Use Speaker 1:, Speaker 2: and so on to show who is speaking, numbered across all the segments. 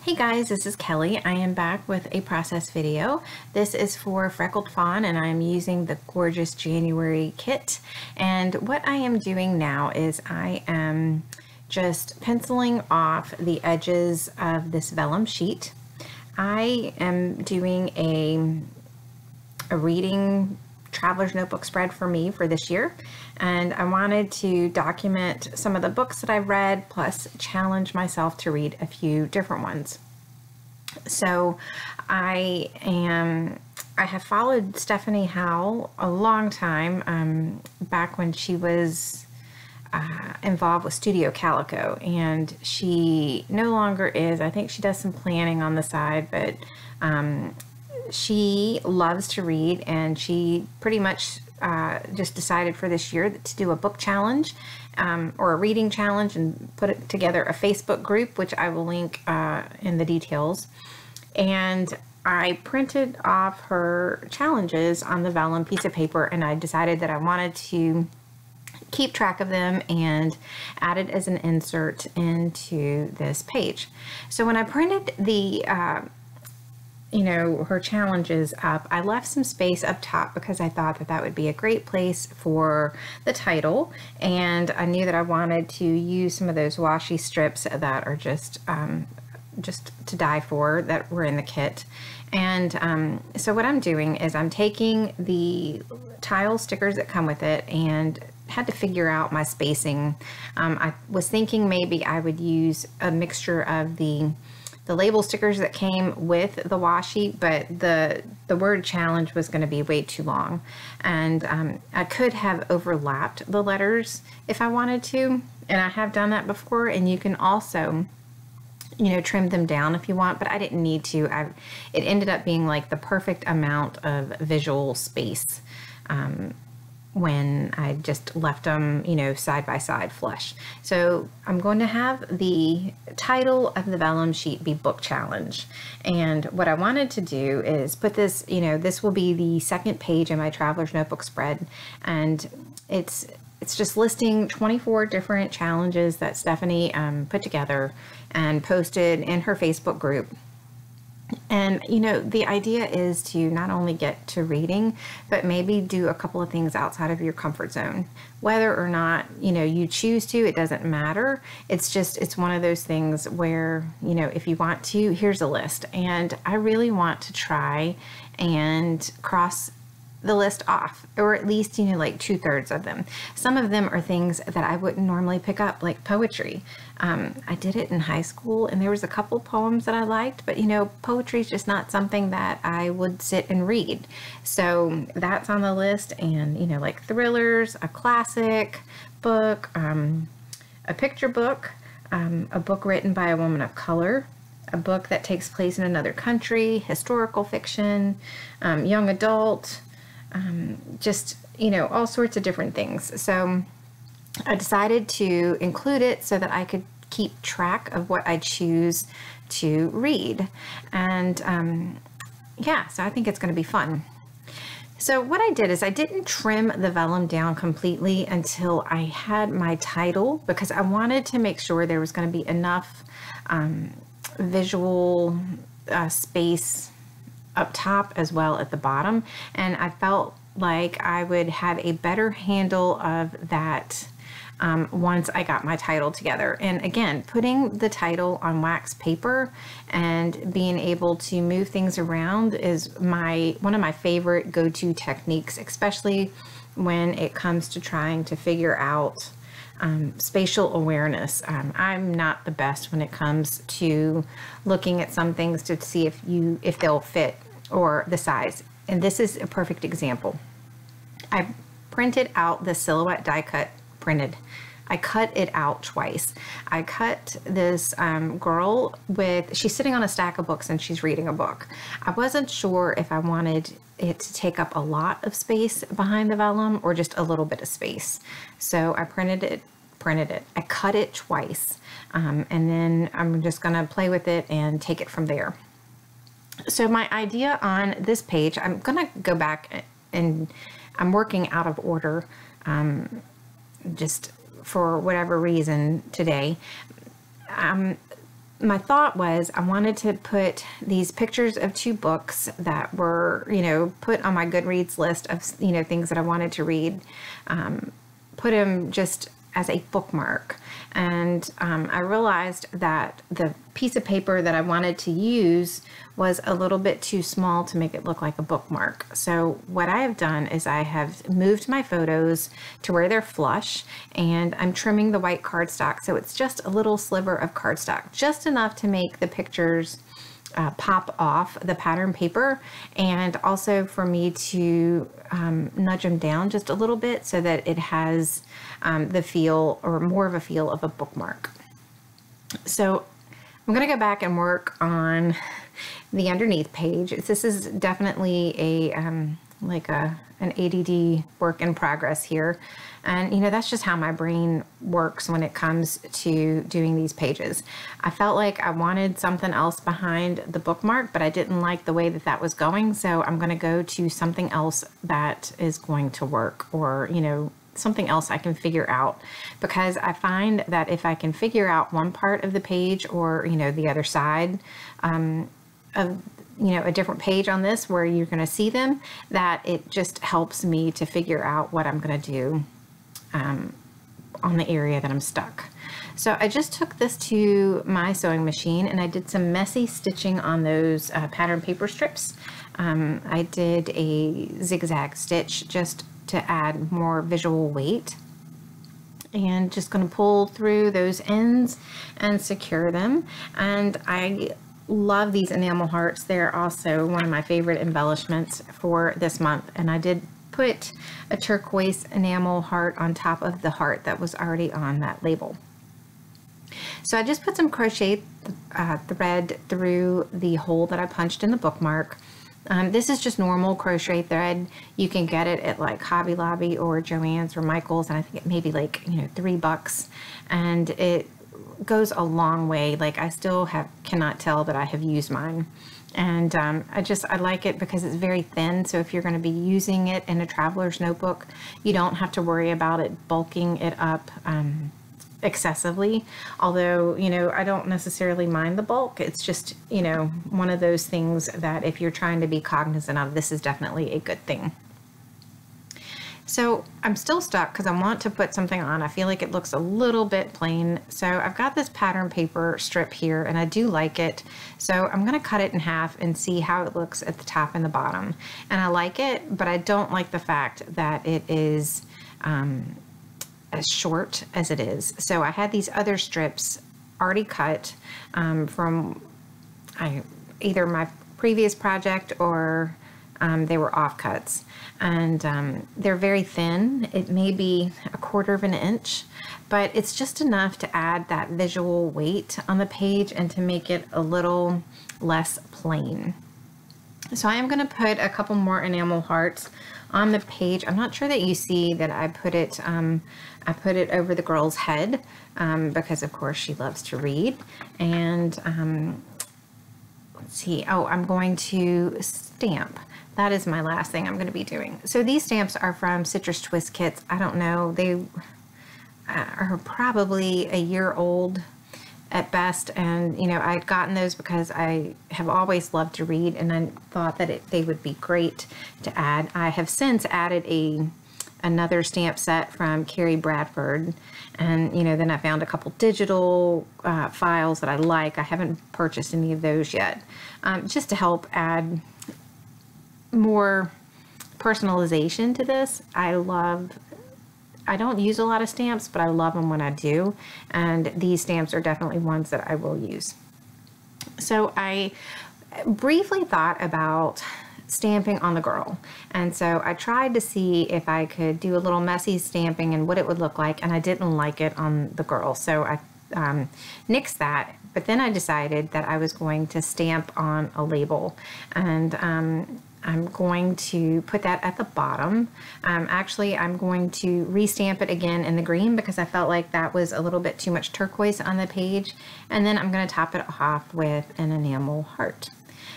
Speaker 1: Hey guys, this is Kelly. I am back with a process video. This is for Freckled Fawn and I'm using the Gorgeous January kit. And what I am doing now is I am just penciling off the edges of this vellum sheet. I am doing a reading traveler's notebook spread for me for this year, and I wanted to document some of the books that I've read, plus challenge myself to read a few different ones. So I have followed Stephanie Howell a long time, back when she was involved with Studio Calico, and she no longer is. I think she does some planning on the side, but she loves to read, and she pretty much just decided for this year to do a book challenge or a reading challenge and put it together a Facebook group, which I will link in the details. And I printed off her challenges on the vellum piece of paper, and I decided that I wanted to keep track of them and add it as an insert into this page. So when I printed the her challenges up, I left some space up top because I thought that that would be a great place for the title, and I knew that I wanted to use some of those washi strips that are just to die for, that were in the kit. And so what I'm doing is I'm taking the tile stickers that come with it and had to figure out my spacing. I was thinking maybe I would use a mixture of the label stickers that came with the washi, but the word challenge was going to be way too long, and I could have overlapped the letters if I wanted to, and I have done that before. And you can also trim them down if you want, but I didn't need to. It ended up being like the perfect amount of visual space when I just left them, side by side flush. So I'm going to have the title of the vellum sheet be book challenge. And what I wanted to do is put this, this will be the second page in my traveler's notebook spread. And it's just listing 24 different challenges that Stephanie put together and posted in her Facebook group. And the idea is to not only get to reading, but maybe do a couple of things outside of your comfort zone. Whether or not you choose to, it doesn't matter. It's one of those things where if you want to, here's a list, and I really want to try and cross the list off, or at least like 2/3 of them. Some of them are things that I wouldn't normally pick up, like poetry. I did it in high school, and there was a couple poems that I liked, but poetry is just not something that I would sit and read. So that's on the list. And like thrillers, a classic book, a picture book, a book written by a woman of color, a book that takes place in another country, historical fiction, young adult, just all sorts of different things. So I decided to include it so that I could keep track of what I choose to read. And yeah, so I think it's going to be fun. So what I did is I didn't trim the vellum down completely until I had my title, because I wanted to make sure there was going to be enough visual space up top as well at the bottom, and I felt like I would have a better handle of that once I got my title together. And again, putting the title on wax paper and being able to move things around is one of my favorite go-to techniques, especially when it comes to trying to figure out spatial awareness. I'm not the best when it comes to looking at some things to see if they'll fit or the size. And this is a perfect example. I printed out the silhouette die cut printed. I cut it out twice. I cut this girl she's sitting on a stack of books and she's reading a book. I wasn't sure if I wanted it to take up a lot of space behind the vellum or just a little bit of space. So I printed it. I cut it twice, and then I'm just gonna play with it and take it from there. So my idea on this page, I'm gonna go back and I'm working out of order, just for whatever reason today. my thought was I wanted to put these pictures of 2 books that were, put on my Goodreads list of, things that I wanted to read, put them just as a bookmark. And I realized that the piece of paper that I wanted to use was a little bit too small to make it look like a bookmark. So what I have done is I have moved my photos to where they're flush, and I'm trimming the white cardstock. So it's just a little sliver of cardstock, just enough to make the pictures pop off the pattern paper, and also for me to nudge them down just a little bit so that it has the feel, or more of a feel, of a bookmark. So I'm going to go back and work on the underneath page. This is definitely an ADD work in progress here. And, that's just how my brain works when it comes to doing these pages. I felt like I wanted something else behind the bookmark, but I didn't like the way that that was going. So I'm going to go to something else that is going to work, or, something else I can figure out, because I find that if I can figure out one part of the page, or, the other side of, a different page on this where you're going to see them, that it just helps me to figure out what I'm going to do on the area that I'm stuck. So I just took this to my sewing machine and I did some messy stitching on those pattern paper strips. I did a zigzag stitch just to add more visual weight, and just going to pull through those ends and secure them. And I love these enamel hearts. They're also one of my favorite embellishments for this month, and I did put a turquoise enamel heart on top of the heart that was already on that label. So I just put some crochet thread through the hole that I punched in the bookmark. This is just normal crochet thread. You can get it at like Hobby Lobby or Joann's or Michael's, and I think it may be like, $3, and it goes a long way. Like, I still cannot tell that I have used mine. And I like it because it's very thin. So if you're going to be using it in a traveler's notebook, you don't have to worry about it bulking it up excessively. Although, I don't necessarily mind the bulk. It's just, one of those things that if you're trying to be cognizant of, this is definitely a good thing. So I'm still stuck because I want to put something on. I feel like it looks a little bit plain. So I've got this pattern paper strip here and I do like it. So I'm going to cut it in half and see how it looks at the top and the bottom. And I like it, but I don't like the fact that it is as short as it is. So I had these other strips already cut from either my previous project or they were offcuts, and they're very thin. It may be 1/4 of an inch, but it's just enough to add that visual weight on the page and to make it a little less plain. So I am going to put a couple more enamel hearts on the page. I'm not sure that you see that I put it over the girl's head because of course she loves to read. And let's see. Oh, I'm going to stamp. That is my last thing I'm going to be doing. So these stamps are from Citrus Twist Kits. I don't know. They are probably a year old at best. And, I'd gotten those because I have always loved to read, and I thought that they would be great to add. I have since added another stamp set from Carrie Bradford. And, then I found a couple digital files that I like. I haven't purchased any of those yet, just to help add more personalization to this. I don't use a lot of stamps, but I love them when I do. And these stamps are definitely ones that I will use. So I briefly thought about stamping on the girl. And so I tried to see if I could do a little messy stamping and what it would look like. And I didn't like it on the girl. So I nixed that. But then I decided that I was going to stamp on a label. And I'm going to put that at the bottom. Actually, I'm going to restamp it again in the green because I felt like that was a little bit too much turquoise on the page. And then I'm going to top it off with an enamel heart.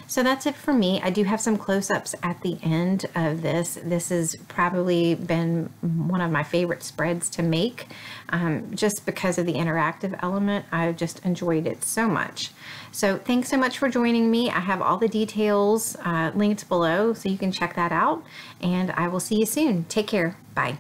Speaker 1: So that's it for me. I do have some close-ups at the end of this. This has probably been one of my favorite spreads to make, just because of the interactive element. I've just enjoyed it so much. So thanks so much for joining me. I have all the details linked below, so you can check that out, and I will see you soon. Take care. Bye.